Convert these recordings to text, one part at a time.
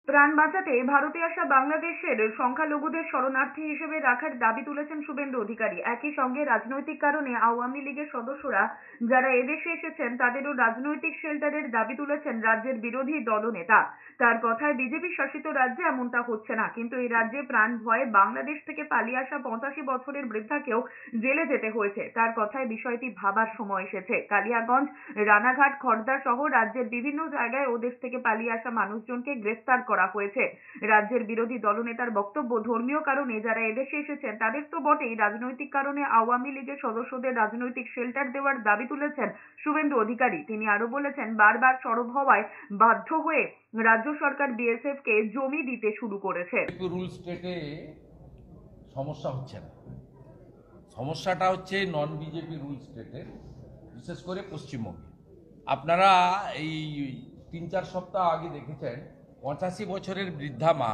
প্রাণ বাঁচাতে ভারতে আসা বাংলাদেশের সংখ্যালঘুদের শরণার্থী হিসেবে রাখার দাবি তুলেছেন শুভেন্দু অধিকারী। একই সঙ্গে রাজনৈতিক কারণে আওয়ামী লীগের সদস্যরা যারা এদেশে এসেছেন তাদেরও রাজনৈতিক শেল্টারের দাবি তুলেছেন রাজ্যের বিরোধী দলনেতা। তার কথায় বিজেপি শাসিত রাজ্যে এমনটা হচ্ছে না, কিন্তু এই রাজ্যে প্রাণ ভয়ে বাংলাদেশ থেকে পালিয়ে আসা 85 বছরের বৃদ্ধাকেও জেলে যেতে হয়েছে। তার কথায় বিষয়টি ভাবার সময় এসেছে। কালিয়াগঞ্জ, রানাঘাট, খড়দা সহ রাজ্যের বিভিন্ন জায়গায় ওদেশ থেকে পালিয়ে আসা মানুষজনকে গ্রেফতার করা হয়েছে। রাজ্যের বিরোধী দলনেতার বক্তব্য, ধর্মীয় কারণে যারা এদেশে এসেছেন তাদের তো বটেই, রাজনৈতিক কারণে আওয়ামী লীগের সদস্যদের রাজনৈতিক শেল্টার দেওয়ার দাবি তুলেছেন শুভেন্দু অধিকারী। তিনি আরো বলেছেন, বারবার সরব হওয়ায় বাধ্য হয়ে রাজ্য সরকার বিএসএফ কে জমি দিতে শুরু করেছে। রুল স্টেটে সমস্যা হচ্ছে না, সমস্যাটা হচ্ছে নন বিজেপি রুল স্টেটে, বিশেষ করে পশ্চিমবঙ্গে। আপনারা এই 3-4 সপ্তাহ আগে দেখেছেন 85 বছরের বৃদ্ধা মা,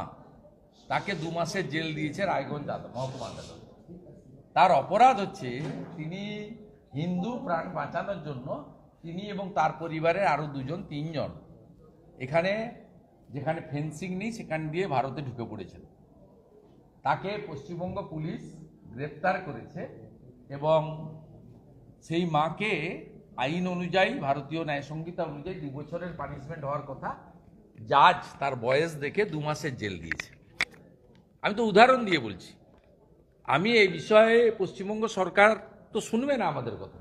তাকে 2 মাসের জেল দিয়েছে রায়গঞ্জ মহকুমা আদালত। তার অপরাধ হচ্ছে তিনি হিন্দু প্রাণ বাঁচানোর জন্য তিনি এবং তার পরিবারের আরো 2-3 জন এখানে, যেখানে ফেন্সিং নেই সেখান দিয়ে ভারতে ঢুকে পড়েছেন। তাকে পশ্চিমবঙ্গ পুলিশ গ্রেপ্তার করেছে এবং সেই মাকে আইন অনুযায়ী, ভারতীয় ন্যায় সংহিতা অনুযায়ী 2 বছরের পানিশমেন্ট হওয়ার কথা, জাজ তার বয়স দেখে 2 মাসের জেল দিয়েছে। আমি তো উদাহরণ দিয়ে বলছি। আমি এই বিষয়ে পশ্চিমবঙ্গ সরকার তো শুনবে না আমাদের কথা।